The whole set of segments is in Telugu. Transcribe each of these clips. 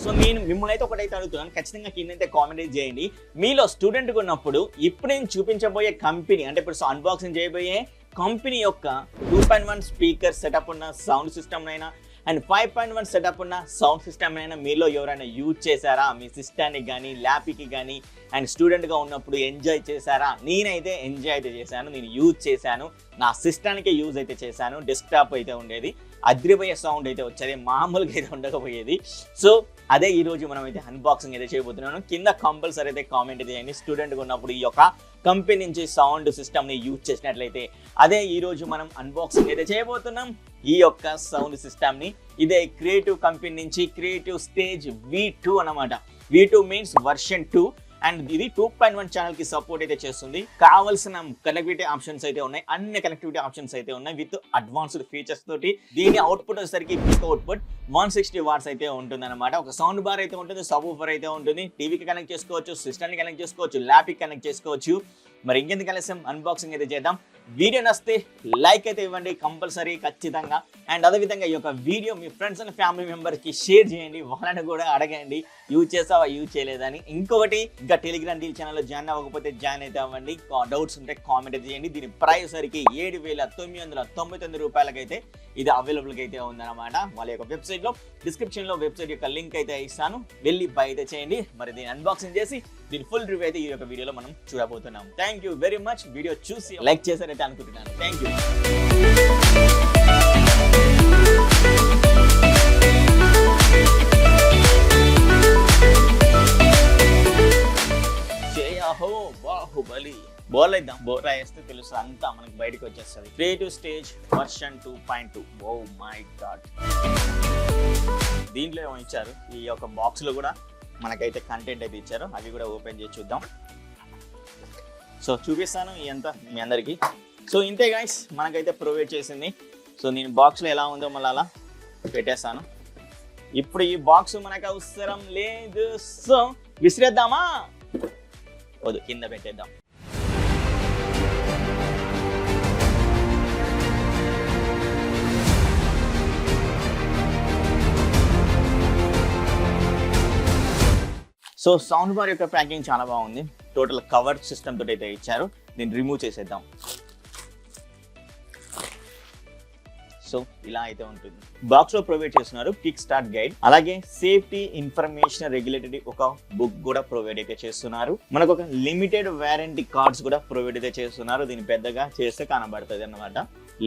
సో నేను మిమ్మల్ని అయితే ఒకటైతే అడుగుతున్నాను, ఖచ్చితంగా కిందైతే కామెంట్ చేయండి. మీలో స్టూడెంట్గా ఉన్నప్పుడు ఇప్పుడు నేను చూపించబోయే కంపెనీ అంటే ఇప్పుడు అన్బాక్సింగ్ చేయబోయే కంపెనీ యొక్క 2.1 స్పీకర్ సెటప్ ఉన్న సౌండ్ సిస్టమ్ అయినా అండ్ 5.1 సెటప్ ఉన్న సౌండ్ సిస్టమ్ అయినా మీలో ఎవరైనా యూజ్ చేశారా? మీ సిస్టానికి కానీ ల్యాప్కి కానీ అండ్ స్టూడెంట్గా ఉన్నప్పుడు ఎంజాయ్ చేశారా? నేనైతే ఎంజాయ్ అయితే చేశాను, నేను యూజ్ చేశాను, నా సిస్టానికే యూజ్ అయితే చేశాను. డెస్క్టాప్ అయితే ఉండేది, అద్రిపోయే సౌండ్ అయితే వచ్చేది, మామూలుగా అయితే ఉండకపోయేది. సో అదే ఈరోజు మనం అయితే అన్బాక్సింగ్ అయితే చేయబోతున్నాను. కింద కంపల్సరీ అయితే కామెంట్ చేయండి, స్టూడెంట్గా ఉన్నప్పుడు ఈ యొక్క కంపెనీ నుంచి సౌండ్ సిస్టమ్ని యూజ్ చేసినట్లయితే. అదే ఈరోజు మనం అన్బాక్సింగ్ అయితే చేయబోతున్నాం ఈ యొక్క సౌండ్ సిస్టమ్ని. ఇదే క్రియేటివ్ కంపెనీ నుంచి క్రియేటివ్ స్టేజ్ V2 అన్నమాట. V2 మీన్స్ వర్షన్ 2 అండ్ ఇది 2.1 ఛానల్ కి సపోర్ట్ అయితే చేస్తుంది. కావాల్సిన కనెక్టివిటీ ఆప్షన్స్ అయితే ఉన్నాయి, అన్ని కనెక్టివిటీ ఆప్షన్స్ అయితే ఉన్నాయి విత్ అడ్వాన్స్డ్ ఫీచర్స్ తోటి. దీని అవుట్పుట్ వచ్చేసరికి పిక్ అవుట్పుట్ 160 వాట్స్ అయితే ఉంటుంది అనమాట. ఒక సౌండ్ బార్ అయితే ఉంటుంది, సబ్ ఊఫర్ అయితే ఉంటుంది, టీవీకి కనెక్ట్ చేసుకోవచ్చు, సిస్టమ్కి కనెక్ట్ చేసుకోవచ్చు, ల్యాప్కి కనెక్ట్ చేసుకోవచ్చు. మరి ఇంకెందుకు కలిసాం, అన్బాక్సింగ్ అయితే చేద్దాం. వీడియో నచ్చితే లైక్ అయితే ఇవ్వండి కంపల్సరీ ఖచ్చితంగా. అండ్ అదేవిధంగా ఈ యొక్క వీడియో మీ ఫ్రెండ్స్ అండ్ ఫ్యామిలీ మెంబర్కి షేర్ చేయండి, వాళ్ళని కూడా అడగండి యూజ్ చేసావా యూజ్ చేయలేదని. ఇంకొకటి, ఇంకా టెలిగ్రామ్ డీల్ ఛానల్లో జాయిన్ అవ్వకపోతే జాయిన్ అయితే అవ్వండి. డౌట్స్ ఉంటే కామెంట్ అయితే చేయండి. దీని ప్రైస్ సరికి 7,999 రూపాయలకైతే ఇది అవైలబుల్గా అయితే ఉందన్నమాట. వాళ్ళ యొక్క వెబ్సైట్లో డిస్క్రిప్షన్లో వెబ్సైట్ యొక్క లింక్ అయితే ఇస్తాను, వెళ్ళి బై అయితే చేయండి. మరి దీన్ని అన్బాక్సింగ్ చేసి దీని ఫుల్ రివ్యూ అయితే ఈ యొక్క వీడియోలో మనం చూడబోతున్నాం. Thank you very much. Video చూసి లైక్ చేశారైతే అనుకుంటున్నాను. Thank you. బాహుబలి బోల్ అయిద్దాం, బోర్ వేస్తే తెలుసు అంతా మనకి బయటకు వచ్చేస్తుంది. Creative stage version 2.2. Oh my God. దీంట్లో ఏమో ఇచ్చారు, ఈ యొక్క బాక్స్ లో కూడా మనకైతే కంటెంట్ అయితే ఇచ్చారు, అవి కూడా ఓపెన్ చేసి చూద్దాం. సో చూపిస్తాను ఇదంతా మీ అందరికీ. సో ఇంతే గైస్ మనకైతే ప్రొవైడ్ చేసింది. సో నేను బాక్స్లో ఎలా ఉందో మళ్ళీ అలా పెట్టేస్తాను. ఇప్పుడు ఈ బాక్స్ మనకు అవసరం లేదు, సో విసిరేద్దామా? వద్దు, కింద పెట్టేద్దాం. సో సౌండ్ బార్ యొక్క ప్యాకింగ్ చాలా బాగుంది. టోటల్ కవర్ సిస్టమ్ తోటి అయితే ఇచ్చారు. దీన్ని రిమూవ్ చేసేద్దాం. సో ఇలా అయితే ఉంటుంది. బాక్స్ లో ప్రొవైడ్ చేస్తున్నారు కిక్ స్టార్ట్ గైడ్, అలాగే సేఫ్టీ ఇన్ఫర్మేషన్ రెగ్యులేటరీ ఒక బుక్ కూడా ప్రొవైడ్ అయితే చేస్తున్నారు. మనకు ఒక లిమిటెడ్ వారంటీ కార్డ్స్ కూడా ప్రొవైడ్ అయితే చేస్తున్నారు. దీన్ని పెద్దగా చేస్తే కనబడుతుంది అన్నమాట,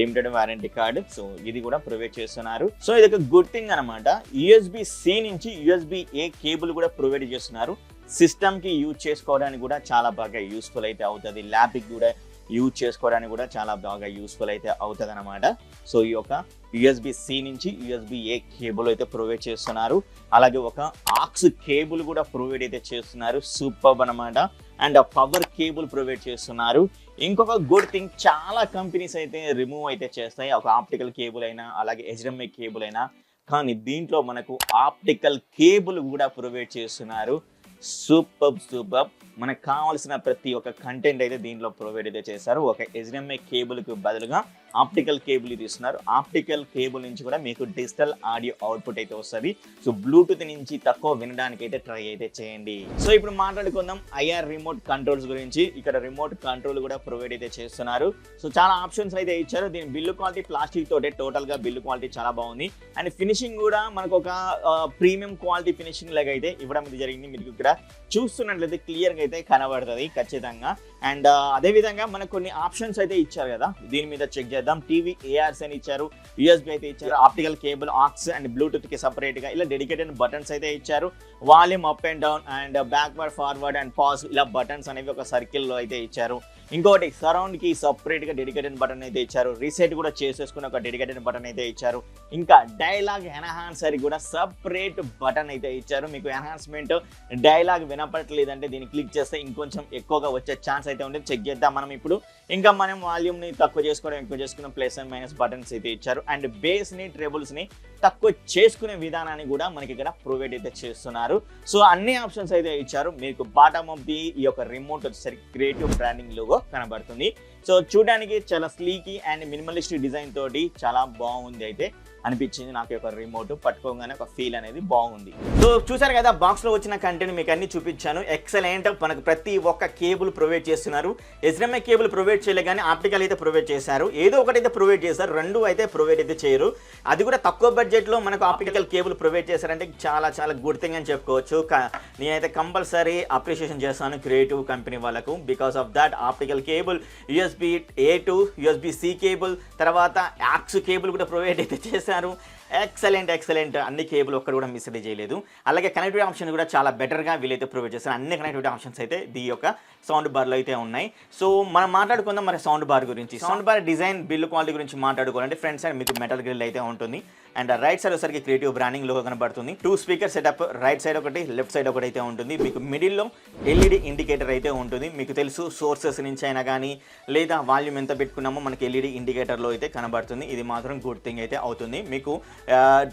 లిమిటెడ్ వారంటీ కార్డ్. సో ఇది కూడా ప్రొవైడ్ చేస్తున్నారు. సో ఇది ఒక గుడ్ థింగ్ అనమాట. USB-C నుంచి USB-A కేబుల్ కూడా ప్రొవైడ్ చేస్తున్నారు. సిస్టమ్ కి యూజ్ చేసుకోవడానికి కూడా చాలా బాగా యూస్ఫుల్ అయితే అవుతుంది. ల్యాప్కి కూడా యూజ్ చేసుకోవడానికి కూడా చాలా బాగా యూస్ఫుల్ అయితే అవుతుంది అనమాట. సో ఈ యొక్క USB-C నుంచి USB-A కేబుల్ అయితే ప్రొవైడ్ చేస్తున్నారు. అలాగే ఒక ఆక్స్ కేబుల్ కూడా ప్రొవైడ్ అయితే చేస్తున్నారు. సూపర్ అనమాట. అండ్ పవర్ కేబుల్ ప్రొవైడ్ చేస్తున్నారు. ఇంకొక గుడ్ థింగ్, చాలా కంపెనీస్ అయితే రిమూవ్ అయితే చేస్తాయి, ఒక ఆప్టికల్ కేబుల్ అయినా అలాగే HDMI కేబుల్ అయినా, కానీ దీంట్లో మనకు ఆప్టికల్ కేబుల్ కూడా ప్రొవైడ్ చేస్తున్నారు. సూపర్. మనకు కావాల్సిన ప్రతి ఒక్క కంటెంట్ అయితే దీంట్లో ప్రొవైడ్ అయితే చేశారు. ఒక HDMI కేబుల్కి బదులుగా ఆప్టికల్ కేబుల్ ఇస్తున్నారు. ఆప్టికల్ కేబుల్ నుంచి కూడా మీకు డిజిటల్ ఆడియో అవుట్పుట్ అయితే వస్తుంది. సో బ్లూటూత్ నుంచి తక్కువ వినడానికి అయితే ట్రై అయితే చేయండి. సో ఇప్పుడు మాట్లాడుకుందాం IR రిమోట్ కంట్రోల్స్ గురించి. ఇక్కడ రిమోట్ కంట్రోల్ కూడా ప్రొవైడ్ అయితే చేస్తున్నారు. సో చాలా ఆప్షన్స్ అయితే ఇచ్చారు. దీని బిల్లు క్వాలిటీ ప్లాస్టిక్ తోటే, టోటల్ గా బిల్లు క్వాలిటీ చాలా బాగుంది. అండ్ ఫినిషింగ్ కూడా మనకు ఒక ప్రీమియం క్వాలిటీ ఫినిషింగ్ లాగా అయితే ఇవ్వడం జరిగింది. మీరు ఇక్కడ చూస్తున్నట్లయితే క్లియర్ గా అయితే కనబడుతుంది ఖచ్చితంగా. అండ్ అదేవిధంగా మనకు కొన్ని ఆప్షన్స్ అయితే ఇచ్చారు కదా, దీని మీద చెక్ చేద్దాం. టీవీ ARs అని ఇచ్చారు, USB అయితే ఇచ్చారు, optical cable, aux and Bluetooth కి సపరేట్ గా ఇలా డెడికేటెడ్ బటన్స్ అయితే ఇచ్చారు. Volume up and down and backward forward and pause ఇలా బటన్స్ అనేవి ఒక సర్కిల్ లో అయితే ఇచ్చారు. ఇంకోటి సరౌండ్ కి సపరేట్ గా డెడికేటెడ్ బటన్ అయితే ఇచ్చారు. రీసెట్ కూడా చేసేసుకుని ఒక డెడికేటెడ్ బటన్ అయితే ఇచ్చారు. ఇంకా డైలాగ్ ఎన్హాన్సర్ కూడా సపరేట్ బటన్ అయితే ఇచ్చారు. మీకు ఎన్హాన్స్మెంట్ డైలాగ్ వినపడలేదంటే దీన్ని క్లిక్ చేస్తే ఇంకొంచెం ఎక్కువగా వచ్చే ఛాన్స్ అయితే ఉంటుంది. చెక్ చేద్దాం మనం ఇప్పుడు. ఇంకా మనం వాల్యూమ్ ని తక్కువ చేసుకోవడం, ఎక్కువ చేసుకున్న ప్లస్ అండ్ మైనస్ బటన్స్ అయితే ఇచ్చారు. అండ్ బేస్ ని ట్రెబుల్స్ ని తక్కువ చేసుకునే విధానాన్ని కూడా మనకి ఇక్కడ ప్రొవైడ్ అయితే చేస్తున్నారు. సో అన్ని ఆప్షన్స్ అయితే ఇచ్చారు. మీకు బాటమ్ ఆఫ్ ది ఈ యొక్క రిమోట్ వచ్చేసరికి క్రియేటివ్ బ్రాండింగ్ లోగో కనబడుతుంది. సో చూడడానికి చాలా స్లీకీ అండ్ మినిమలిస్టిక్ డిజైన్ తోటి చాలా బాగుంది అయితే. అనిపించింది. నాకు ఒక రిమోట్ పట్టుకోగానే ఒక ఫీల్ అనేది బాగుంది. సో చూసారు కదా, బాక్స్లో వచ్చిన కంటెంట్ మీకు అన్ని చూపించాను. ఎక్సలెంట్. మనకు ప్రతి ఒక్క కేబుల్ ప్రొవైడ్ చేస్తున్నారు. HDMI కేబుల్ ప్రొవైడ్ చేయలే కానీ ఆప్టికల్ అయితే ప్రొవైడ్ చేశారు. ఏదో ఒకటి అయితే ప్రొవైడ్ చేశారు, రెండు అయితే ప్రొవైడ్ అయితే చేయరు. అది కూడా తక్కువ బడ్జెట్లో మనకు ఆప్టికల్ కేబుల్ ప్రొవైడ్ చేశారంటే చాలా చాలా గుడ్ థింగ్ అని చెప్పుకోవచ్చు. నేనైతే కంపల్సరీ అప్రిషియేషన్ చేస్తాను క్రియేటివ్ కంపెనీ వాళ్ళకు. Because of that optical cable, USB-A to USB-C cable, తర్వాత యాక్స్ కేబుల్ కూడా ప్రొవైడ్ అయితే చేశారు. ఎక్సలెంట్. అన్ని కేబుల్ ఒక్కరు కూడా మిస్ అయితే చేయలేదు. అలాగే కనెక్టివిటీ ఆప్షన్ కూడా చాలా బెటర్గా వీలైతే ప్రొవైడ్ చేస్తారు. అన్ని కనెక్టివిటీ ఆప్షన్స్ అయితే ఈ యొక్క సౌండ్ బార్లో అయితే ఉన్నాయి. సో మనం మాట్లాడుకుందాం మరి సౌండ్ బార్ గురించి. Sound bar design, build quality గురించి మాట్లాడుకోవాలంటే ఫ్రంట్ సైడ్ మీకు మెటల్ గ్రిల్ అయితే ఉంటుంది. అండ్ రైట్ సైడ్ వచ్చేసరికి క్రియేటివ్ బ్రాండింగ్ లోగో కనబడుతుంది. 2 స్పీకర్ సెటప్, రైట్ సైడ్ ఒకటి, లెఫ్ట్ సైడ్ ఒకటి అయితే ఉంటుంది. మీకు మిడిల్లో LED ఇండికేటర్ అయితే ఉంటుంది. మీకు తెలుసు సోర్సెస్ నుంచి అయినా కానీ లేదా వాల్యూమ్ ఎంత పెట్టుకున్నామో మనకి LED ఇండికేటర్లో అయితే కనబడుతుంది. ఇది మాత్రం గుడ్ థింగ్ అయితే అవుతుంది. మీకు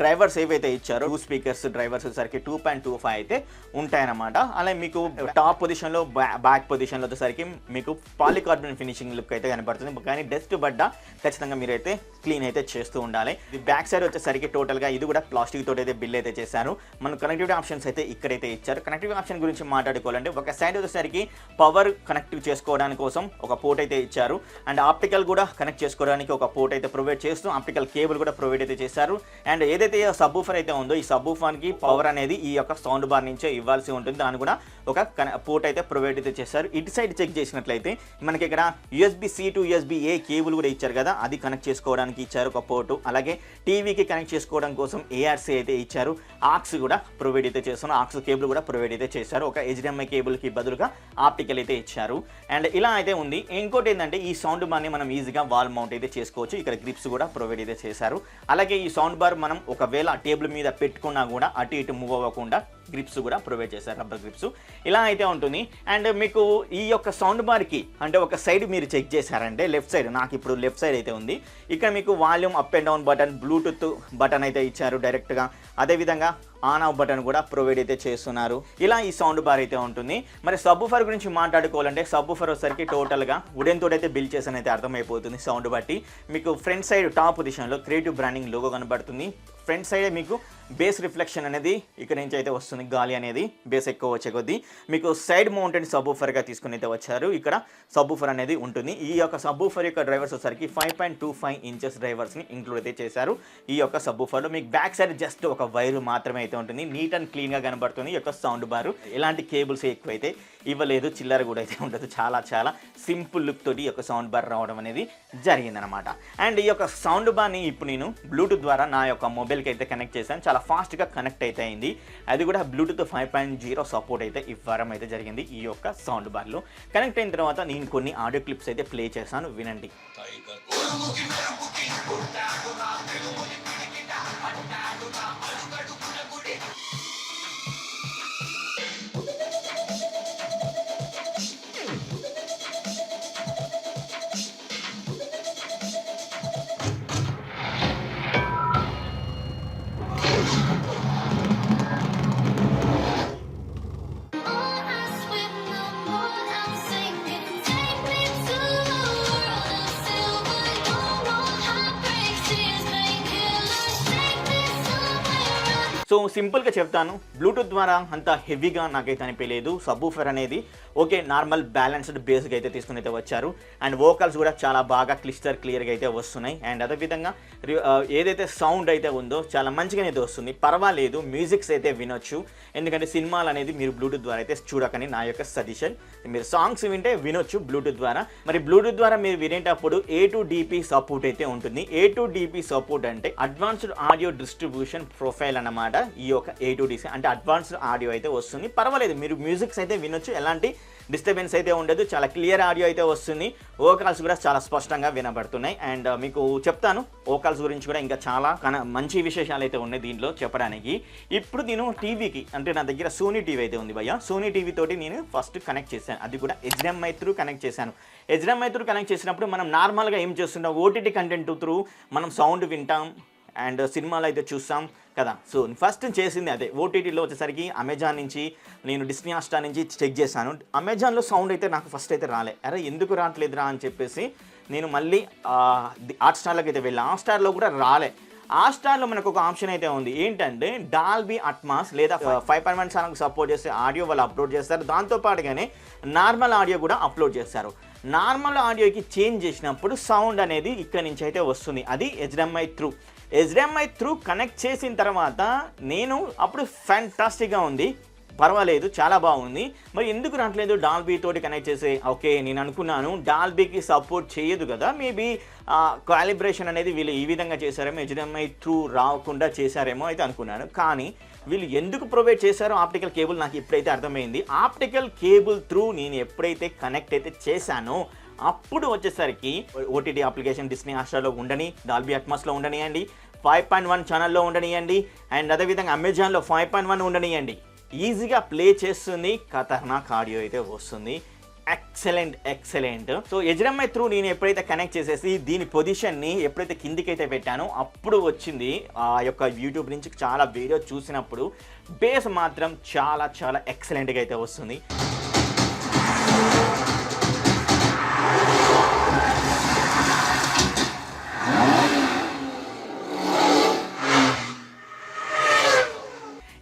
డ్రైవర్స్ ఏవైతే ఇచ్చారో 2 స్పీకర్స్ డ్రైవర్స్ వచ్చేసరికి 2.25 అయితే ఉంటాయన్నమాట. అలాగే మీకు టాప్ పొజిషన్లో, బ్యాక్ పొజిషన్లో వచ్చేసరికి మీకు పాలికార్బన్ ఫినిషింగ్ లుక్ అయితే కనబడుతుంది. కానీ డస్ట్ పడ్డా ఖచ్చితంగా మీరైతే క్లీన్ అయితే చేస్తూ ఉండాలి. ఇది బ్యాక్ సైడ్ వచ్చేసరికి టోటల్గా ఇది కూడా ప్లాస్టిక్ తోటి అయితే బిల్ అయితే చేశారు. మనం కనెక్టివిటీ ఆప్షన్స్ అయితే ఇక్కడైతే ఇచ్చారు. కనెక్టివిటీ ఆప్షన్ గురించి మాట్లాడుకోవాలంటే ఒక సైడ్ వచ్చేసరికి పవర్ కనెక్ట్ చేసుకోవడానికి కోసం ఒక పోర్ట్ అయితే ఇచ్చారు. అండ్ ఆప్టికల్ కూడా కనెక్ట్ చేసుకోవడానికి ఒక పోర్ట్ అయితే ప్రొవైడ్ చేస్తూ ఆప్టికల్ కేబుల్ కూడా ప్రొవైడ్ అయితే చేశారు. అండ్ ఏదైతే సబ్ ఊఫర్ అయితే ఉందో ఈ సబ్ ఊఫర్కి పవర్ అనేది ఈ యొక్క సౌండ్ బార్ నుంచే ఇవ్వాల్సి ఉంటుంది. దాన్ని కూడా ఒక పోర్ట్ అయితే ప్రొవైడ్ అయితే చేశారు. ఇటు సైడ్ చెక్ చేసినట్లయితే మనకి ఇక్కడ USB-C to USB-A కేబుల్ కూడా ఇచ్చారు కదా, అది కనెక్ట్ చేసుకోవడానికి ఇచ్చారు ఒక పోర్టు. అలాగే టీవీకి కనెక్ట్ చేసుకోవడం కోసం ARC అయితే ఇచ్చారు. ఆక్స్ కూడా ప్రొవైడ్ అయితే చేస్తున్నారు. ఆక్స్ కేబుల్ కూడా ప్రొవైడ్ అయితే చేశారు. ఒక HDMI కేబుల్కి బదులుగా ఆప్టికల్ అయితే ఇచ్చారు. అండ్ ఇలా అయితే ఉంది. ఇంకోటి ఏంటంటే ఈ సౌండ్ బార్ని మనం ఈజీగా వాల్ మౌంట్ అయితే చేసుకోవచ్చు. ఇక్కడ గ్రిప్స్ కూడా ప్రొవైడ్ అయితే చేశారు. అలాగే ఈ సౌండ్ బార్ మనం ఒకవేళ టేబుల్ మీద పెట్టుకున్నా కూడా అటు ఇటు మూవ్ అవ్వకుండా గ్రిప్స్ కూడా ప్రొవైడ్ చేశారు, రబ్బర్ గ్రిప్స్. ఇలా అయితే ఉంటుంది. అండ్ మీకు ఈ యొక్క సౌండ్ బార్కి అంటే ఒక సైడ్ మీరు చెక్ చేశారంటే లెఫ్ట్ సైడ్, నాకు ఇప్పుడు లెఫ్ట్ సైడ్ అయితే ఉంది. ఇక్కడ మీకు volume up and down button, Bluetooth button అయితే ఇచ్చారు డైరెక్ట్గా. అదేవిధంగా ఆన్ ఆఫ్ బటన్ కూడా ప్రొవైడ్ అయితే చేస్తున్నారు. ఇలా ఈ సౌండ్ బార్ అయితే ఉంటుంది. మరి సబ్ ఊఫర్ గురించి మాట్లాడుకోవాలంటే సబ్ ఊఫర్ వచ్చేసరికి టోటల్గా వుడెన్ తోటి అయితే బిల్డ్ చేసిన అయితే అర్థమైపోతుంది సౌండ్ బట్టి. మీకు ఫ్రంట్ సైడ్ టాప్ పొజిషన్లో క్రియేటివ్ బ్రాండింగ్ లోగో కనబడుతుంది. ఫ్రంట్ సైడ్ మీకు బేస్ రిఫ్లెక్షన్ అనేది ఇక్కడ నుంచి అయితే వస్తుంది. గాలి అనేది బేస్ ఎక్కువ వచ్చే కొద్దీ మీకు సైడ్ మౌంటెడ్ సబ్ ఊఫర్గా తీసుకుని అయితే వచ్చారు. ఇక్కడ సబ్ ఊఫర్ అనేది ఉంటుంది. ఈ యొక్క సబ్ ఊఫర్ యొక్క డ్రైవర్స్ వచ్చేసరికి 5.25 ఇంచెస్ డ్రైవర్స్ని ఇంక్లూడ్ అయితే చేశారు. ఈ యొక్క సబ్ ఊఫర్లో మీకు బ్యాక్ సైడ్ జస్ట్ ఒక వైర్ మాత్రమే అయితే ఉంటుంది. నీట్ అండ్ క్లీన్గా కనబడుతుంది ఈ యొక్క సౌండ్ బారు. ఎలాంటి కేబుల్స్ ఎక్కువైతే ఇవ్వలేదు, చిల్లర కూడా అయితే ఉండదు. చాలా చాలా సింపుల్ లుక్ తోటి ఈ యొక్క సౌండ్ బార్ రావడం అనేది జరిగిందనమాట. అండ్ ఈ యొక్క సౌండ్ బార్ని ఇప్పుడు నేను బ్లూటూత్ ద్వారా నా యొక్క మొబైల్కి అయితే కనెక్ట్ చేశాను. చాలా ఫాస్ట్గా కనెక్ట్ అయితే అయింది. అది కూడా బ్లూటూత్ 5.0 సపోర్ట్ అయితే ఇవ్వడం అయితే జరిగింది ఈ యొక్క సౌండ్ బార్లో. కనెక్ట్ అయిన తర్వాత నేను కొన్ని ఆడియో క్లిప్స్ అయితే ప్లే చేశాను, వినండి. సో సింపుల్గా చెప్తాను, బ్లూటూత్ ద్వారా అంత హెవీగా నాకైతే అనిపించలేదు. సబ్ ఊఫర్ అనేది ఓకే నార్మల్ బ్యాలెన్స్డ్ బేస్గా అయితే తీసుకుని అయితే వచ్చారు. అండ్ వోకల్స్ కూడా చాలా బాగా క్లియర్గా అయితే వస్తున్నాయి. అండ్ అదేవిధంగా ఏదైతే సౌండ్ అయితే ఉందో చాలా మంచిగా అయితే వస్తుంది, పర్వాలేదు. మ్యూజిక్స్ అయితే వినొచ్చు. ఎందుకంటే సినిమాలు అనేది మీరు బ్లూటూత్ ద్వారా అయితే చూడకని నా యొక్క సజెషన్. మీరు సాంగ్స్ వింటే వినొచ్చు బ్లూటూత్ ద్వారా. మరి బ్లూటూత్ ద్వారా మీరు వినేటప్పుడు A to DP సపోర్ట్ అయితే ఉంటుంది. A to DP సపోర్ట్ అంటే అడ్వాన్స్డ్ ఆడియో డిస్ట్రిబ్యూషన్ ప్రొఫైల్ అన్నమాట. ఈ యొక్క A to DC అంటే అడ్వాన్స్డ్ ఆడియో అయితే వస్తుంది, పర్వాలేదు. మీరు మ్యూజిక్స్ అయితే వినొచ్చు, ఎలాంటి డిస్టర్బెన్స్ అయితే ఉండదు. చాలా క్లియర్ ఆడియో అయితే వస్తుంది. వోకల్స్ కూడా చాలా స్పష్టంగా వినబడుతున్నాయి. అండ్ మీకు చెప్తాను వోకల్స్ గురించి కూడా ఇంకా చాలా మంచి విశేషాలు అయితే ఉన్నాయి దీంట్లో చెప్పడానికి. ఇప్పుడు నేను టీవీకి అంటే నా దగ్గర సోనీ టీవీ అయితే ఉంది భయ్య. సోనీ టీవీ తోటి నేను ఫస్ట్ కనెక్ట్ చేశాను. అది కూడా HDMI త్రూ కనెక్ట్ చేశాను. HDMI త్రూ కనెక్ట్ చేసినప్పుడు మనం నార్మల్గా ఏం చేస్తున్నాం, OTT కంటెంట్ త్రూ మనం సౌండ్ వింటాం అండ్ సినిమాలు అయితే చూస్తాం కదా. సో ఫస్ట్ చేసింది అదే. ఓటీటీలో వచ్చేసరికి అమెజాన్ నుంచి నేను డిస్నీ హాట్‌స్టార్ నుంచి చెక్ చేశాను. అమెజాన్లో సౌండ్ అయితే నాకు ఫస్ట్ అయితే రాలే. అరే ఎందుకు రావట్లేదురా అని చెప్పేసి నేను మళ్ళీ హాట్‌స్టార్లోకి అయితే వెళ్ళాను. హాట్‌స్టార్లో కూడా రాలే. హాట్‌స్టార్‌లో మనకు ఒక ఆప్షన్ అయితే ఉంది. ఏంటంటే డాల్బీ అట్మాస్ లేదా 5.1 ఛానల్‌కి సపోర్ట్ చేసే ఆడియో వాళ్ళు అప్లోడ్ చేస్తారు. దాంతో పాటుగానే నార్మల్ ఆడియో కూడా అప్లోడ్ చేస్తారు. నార్మల్ ఆడియోకి చేంజ్ చేసినప్పుడు సౌండ్ అనేది ఇక్కడ నుంచి అయితే వస్తుంది. అది హెచ్‌డిఎంఐ త్రూ కనెక్ట్ చేసిన తర్వాత నేను అప్పుడు ఫ్యాంటాస్టిక్‌గా ఉంది. పర్వాలేదు, చాలా బాగుంది. మరి ఎందుకు రావట్లేదు డాల్బీ తోటి కనెక్ట్ చేసే? ఓకే, నేను అనుకున్నాను డాల్బీకి సపోర్ట్ చేయదు కదా, మేబీ కాలిబ్రేషన్ అనేది వీళ్ళు ఈ విధంగా చేశారేమో, హెచ్‌డిఎంఐ త్రూ రాకుండా చేశారేమో అయితే అనుకున్నాను. కానీ వీళ్ళు ఎందుకు ప్రొవైడ్ చేశారో ఆప్టికల్ కేబుల్ నాకు ఇప్పుడైతే అర్థమైంది. ఆప్టికల్ కేబుల్ త్రూ నేను ఎప్పుడైతే కనెక్ట్ అయితే చేశానో అప్పుడు వచ్చేసరికి ఓటీటీ అప్లికేషన్ డిస్నీ హాట్‌స్టార్‌లో ఉండని, డాల్బీ అట్మాస్లో ఉండనియండి, 5.1 ఛానల్లో ఉండనియండి, అండ్ అదేవిధంగా అమెజాన్లో 5.1 ఉండనియండి, ఈజీగా ప్లే చేస్తుంది. ఖతర్నాక్ ఆడియో అయితే వస్తుంది. ఎక్సలెంట్. సో హెచ్‌డిఎంఐ త్రూ నేను ఎప్పుడైతే కనెక్ట్ చేసేసి దీని పొజిషన్ని ఎప్పుడైతే కిందికైతే పెట్టానో అప్పుడు వచ్చింది ఆ యొక్క యూట్యూబ్ నుంచి చాలా వీడియో చూసినప్పుడు బేస్ మాత్రం చాలా ఎక్సలెంట్గా అయితే వస్తుంది.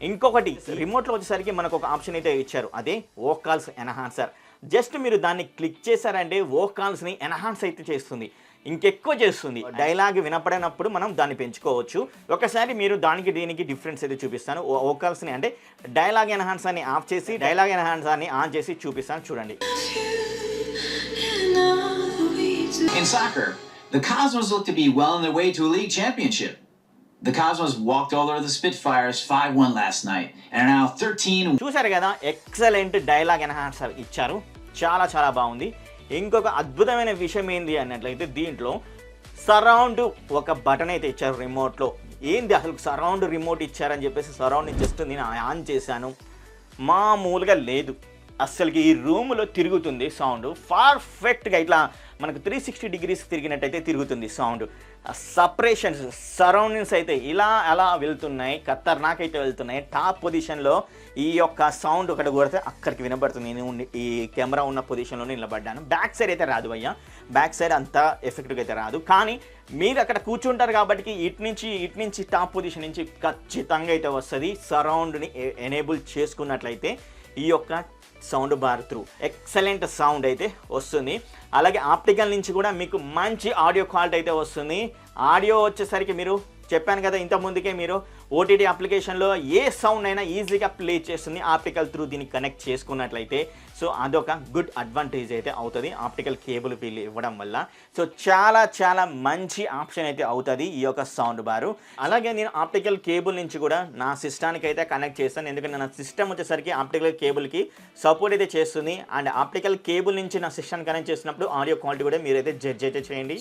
ఇంకొకటి రిమోట్లో వచ్చేసరికి మనకు ఒక ఆప్షన్ అయితే ఇచ్చారు. అదే వోకాల్స్ ఎన్హాన్సర్. జస్ట్ మీరు దాన్ని క్లిక్ చేశారంటే వోకాల్స్ని ఎన్హాన్స్ అయితే చేస్తుంది, ఇంకెక్కువ చేస్తుంది. డైలాగ్ వినపడినప్పుడు మనం దాన్ని పెంచుకోవచ్చు. ఒకసారి మీరు దానికి దీనికి డిఫరెన్స్ అయితే చూపిస్తాను. వోకాల్స్ని అంటే డైలాగ్ ఎన్హాన్సర్ని ఆఫ్ చేసి డైలాగ్ ఎన్హాన్సర్ని ఆన్ చేసి చూపిస్తాను, చూడండి. In soccer, the Cosmos look to be well on their way to a league championship. The Cosmos walked all over the Spitfires 5-1 last night and are now 13. చూసారు కదా, ఎక్సలెంట్ డైలాగ్ ఎన్హాన్సర్ ఇచ్చారు. చాలా బాగుంది. ఇంకొక అద్భుతమైన విషయం ఏంది అన్నట్లయితే దీంట్లో సరౌండ్ ఒక బటన్ అయితే ఇచ్చారు రిమోట్లో. ఏంది అసలు సరౌండ్ రిమోట్ ఇచ్చారని చెప్పేసి సరౌండ్ని జస్ట్ నేను ఆన్ చేశాను, మామూలుగా లేదు అస్సలకి. ఈ రూమ్లో తిరుగుతుంది సౌండ్ పర్ఫెక్ట్గా, ఇట్లా మనకు 360 డిగ్రీస్ తిరిగినట్టయితే తిరుగుతుంది సౌండ్. సపరేషన్స్ సరౌండింగ్స్ అయితే ఇలా అలా వెళ్తున్నాయి, ఖతర్నాక్ అయితే వెళ్తున్నాయి. టాప్ పొజిషన్లో ఈ యొక్క సౌండ్ ఒకటి కొడితే అక్కడికి వినబడుతుంది. నేను ఈ కెమెరా ఉన్న పొజిషన్లో నిలబడ్డాను. బ్యాక్ సైడ్ అయితే రాదు భయ్యా, బ్యాక్ సైడ్ అంత ఎఫెక్ట్గా అయితే రాదు. కానీ మీరు అక్కడ కూర్చుంటారు కాబట్టి ఇటు నుంచి టాప్ పొజిషన్ నుంచి ఖచ్చితంగా అయితే వస్తుంది. సరౌండ్ని ఎనేబుల్ చేసుకున్నట్లయితే ఈ యొక్క sound bar through excellent sound అయితే వస్తుంది. అలాగే ఆప్టికల్ నుంచి కూడా మీకు మంచి ఆడియో క్వాలిటీ అయితే వస్తుంది. ఆడియో వచ్చేసరికి మీరు చెప్పాను కదా ఇంతకుముందుకే, మీరు ఓటీటీ అప్లికేషన్లో ఏ సౌండ్ అయినా ఈజీగా ప్లే చేస్తుంది ఆప్టికల్ త్రూ దీనికి కనెక్ట్ చేసుకున్నట్లయితే. సో అదొక గుడ్ అడ్వాంటేజ్ అయితే అవుతుంది ఆప్టికల్ కేబుల్ వీళ్ళు ఇవ్వడం వల్ల. సో చాలా మంచి ఆప్షన్ అయితే అవుతుంది ఈ యొక్క సౌండ్ బారు. అలాగే నేను ఆప్టికల్ కేబుల్ నుంచి కూడా నా సిస్టానికి అయితే కనెక్ట్ చేస్తాను, ఎందుకంటే నా సిస్టమ్ వచ్చేసరికి ఆప్టికల్ కేబుల్కి సపోర్ట్ అయితే చేస్తుంది. అండ్ ఆప్టికల్ కేబుల్ నుంచి నా సిస్టమ్ కనెక్ట్ చేసినప్పుడు ఆడియో క్వాలిటీ కూడా మీరైతే జడ్జ్ అయితే చేయండి.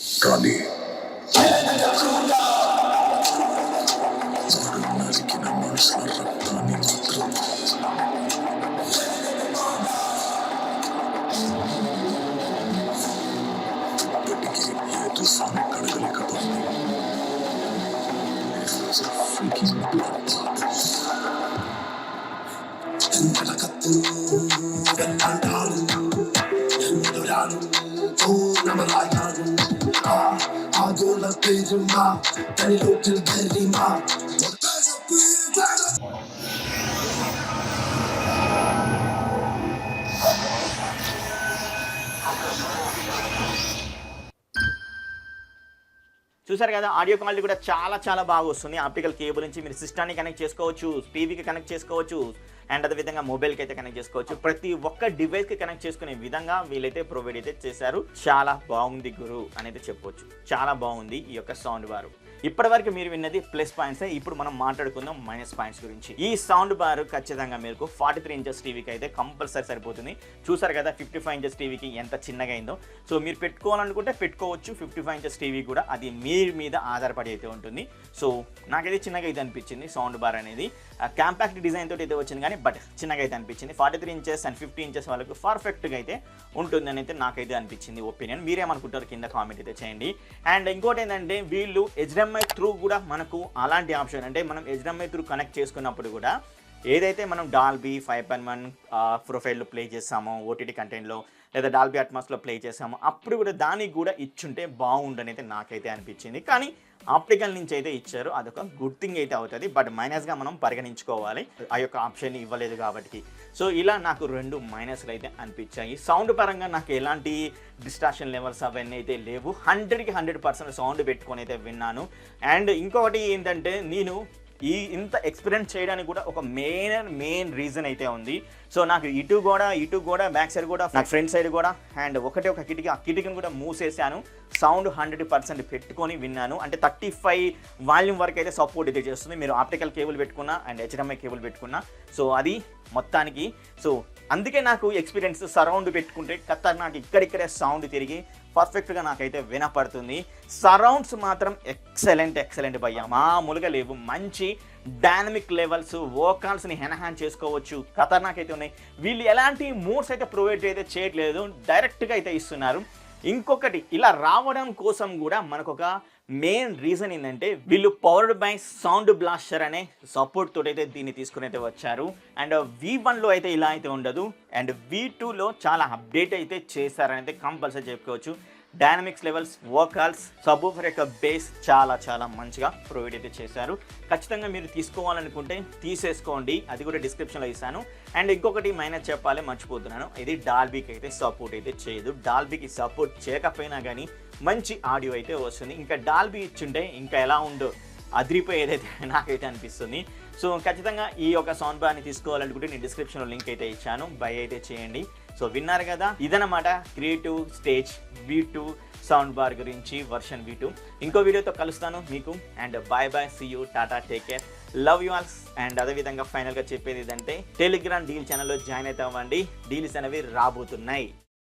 చూసారు కదా, ఆడియో క్వాలిటీ కూడా చాలా బాగా వస్తుంది. ఆప్టికల్ కేబుల్ నుంచి మీరు సిస్టాన్ని కనెక్ట్ చేసుకోవచ్చు, టీవీకి కనెక్ట్ చేసుకోవచ్చు, అండ్ అదేవిధంగా మొబైల్కి అయితే కనెక్ట్ చేసుకోవచ్చు. ప్రతి ఒక్క డివైస్కి కనెక్ట్ చేసుకునే విధంగా వీళ్ళైతే ప్రొవైడ్ అయితే చేశారు. చాలా బాగుంది గురు అనేది చెప్పొచ్చు. చాలా బాగుంది ఈ యొక్క సౌండ్ బారు. ఇప్పటివరకు మీరు విన్నది ప్లస్ పాయింట్స్. ఇప్పుడు మనం మాట్లాడుకుందాం మైనస్ పాయింట్స్ గురించి. ఈ సౌండ్ బార్ ఖచ్చితంగా మీకు 43 ఇంచెస్ టీవీకి అయితే కంపల్సరీ సరిపోతుంది. చూసారు కదా 55 ఇంచెస్ టీవీకి ఎంత చిన్నగా అయిందో. సో మీరు పెట్టుకోవాలనుకుంటే పెట్టుకోవచ్చు 55 ఇంచెస్ టీవీ కూడా, అది మీరు మీద ఆధారపడి అయితే ఉంటుంది. సో నాకైతే చిన్నగా అయితే అనిపించింది సౌండ్ బార్ అనేది. కాంపాక్ట్ డిజైన్ తోటి అయితే వచ్చింది కానీ బట్ చిన్నగా అయితే అనిపించింది. 43 ఇంచెస్ అండ్ 50 ఇంచెస్ వాళ్ళకు పర్ఫెక్ట్గా అయితే ఉంటుందని అయితే నాకైతే అనిపించింది ఒపీనియన్. మీరేమనుకుంటారు కింద కామెంట్ అయితే చేయండి. అండ్ ఇంకోటి ఏంటంటే వీళ్ళు హెచ్‌డిఎంఐ త్రూ కూడా మనకు అలాంటి ఆప్షన్, అంటే మనం హెచ్‌డిఎంఐ త్రూ కనెక్ట్ చేసుకున్నప్పుడు కూడా ఏదైతే మనం డాల్బీ 5.1 ప్రొఫైల్లో ప్లే చేస్తామో ఓటీటీ కంటెంట్లో, లేదా డాల్బీ అట్మాస్లో ప్లే చేసామో అప్పుడు కూడా దానికి కూడా ఇచ్చుంటే బాగుండని అయితే నాకైతే అనిపించింది. కానీ ఆప్టికల్ నుంచి అయితే ఇచ్చారు, అదొక గుడ్ థింగ్ అయితే అవుతుంది. బట్ మైనస్గా మనం పరిగణించుకోవాలి, ఆ యొక్క ఆప్షన్ ఇవ్వలేదు కాబట్టి. సో ఇలా నాకు 2 మైనస్లు అయితే అనిపించాయి. సౌండ్ పరంగా నాకు ఎలాంటి డిస్ట్రాక్షన్ లెవెల్స్ అవన్నీ అయితే లేవు. 100కి 100% సౌండ్ పెట్టుకొని అయితే విన్నాను. అండ్ ఇంకొకటి ఏంటంటే, నేను ఇంత ఎక్స్పీరియన్స్ చేయడానికి కూడా ఒక మెయిన్ రీజన్ అయితే ఉంది. సో నాకు ఇటు కూడా బ్యాక్ సైడ్ కూడా, నాకు ఫ్రంట్ సైడ్ కూడా, అండ్ ఒక కిటికీ, ఆ కిటికీని కూడా మూసేసాను. సౌండ్ 100% పెట్టుకొని విన్నాను. అంటే 35 వాల్యూమ్ వరకు అయితే సపోర్ట్ అయితే చేస్తుంది, మీరు ఆప్టికల్ కేబుల్ పెట్టుకున్నా అండ్ HDMI కేబుల్ పెట్టుకున్నా. సో అది మొత్తానికి. సో అందుకే నాకు ఎక్స్పీరియన్స్ సరౌండ్ పెట్టుకుంటే నాకు ఇక్కడిక్కడే సౌండ్ తిరిగి పర్ఫెక్ట్గా నాకైతే వినపడుతుంది. సరౌండ్స్ మాత్రం ఎక్సలెంట్ భయ్యా, మామూలుగా లేవు. మంచి డైనమిక్ లెవెల్స్, వోకాల్స్ని ఎన్హాన్స్ చేసుకోవచ్చు, ఖతర్నాక్ అయితే ఉన్నాయి. వీళ్ళు ఎలాంటి మూడ్స్ అయితే ప్రొవైడ్ అయితే చేయట్లేదు, డైరెక్ట్గా అయితే ఇస్తున్నారు. ఇంకొకటి ఇలా రావడం కోసం కూడా మనకు ఒక మెయిన్ రీజన్ ఏంటంటే, వీళ్ళు పవర్డ్ బై సౌండ్ బ్లాస్టర్ అనే సపోర్ట్ తోటి అయితే దీన్ని తీసుకుని అయితే వచ్చారు. అండ్ V1లో అయితే ఇలా అయితే ఉండదు, అండ్ V2లో చాలా అప్డేట్ అయితే చేశారని అయితే కంపల్సరీ చెప్పుకోవచ్చు. డైనమిక్స్ లెవెల్స్, వోకాల్స్, సబూఫర్ యొక్క బేస్ చాలా మంచిగా ప్రొవైడ్ అయితే చేశారు. ఖచ్చితంగా మీరు తీసుకోవాలనుకుంటే తీసేసుకోండి, అది కూడా డిస్క్రిప్షన్లో ఇస్తాను. అండ్ ఇంకొకటి మైనస్ చెప్పాలి, మర్చిపోతున్నాను, ఇది డాల్బీకి అయితే సపోర్ట్ అయితే చేయదు. డాల్బీకి సపోర్ట్ చేయకపోయినా కానీ మంచి ఆడియో అయితే వస్తుంది. ఇంకా డాల్బీ ఇచ్చుంటే ఇంకా ఎలా ఉందో అదిరిపోయేదైతే నాకైతే అనిపిస్తుంది. సో ఖచ్చితంగా ఈ యొక్క సౌండ్ బార్ని తీసుకోవాలనుకుంటే నేను డిస్క్రిప్షన్లో లింక్ అయితే ఇచ్చాను, బై అయితే చేయండి. సో విన్నారు కదా, ఇదన్నమాట creative stage V2 sound bar గురించి వర్షన్ V2. ఇంకో వీడియోతో కలుస్తాను మీకు. అండ్ బై సీ యూ, టాటా, take care, love you alls. అండ్ అదేవిధంగా ఫైనల్గా చెప్పేది ఏంటంటే, టెలిగ్రామ్ డీల్ ఛానల్లో జాయిన్ అయితే అవ్వండి, డీల్స్ అనేవి రాబోతున్నాయి.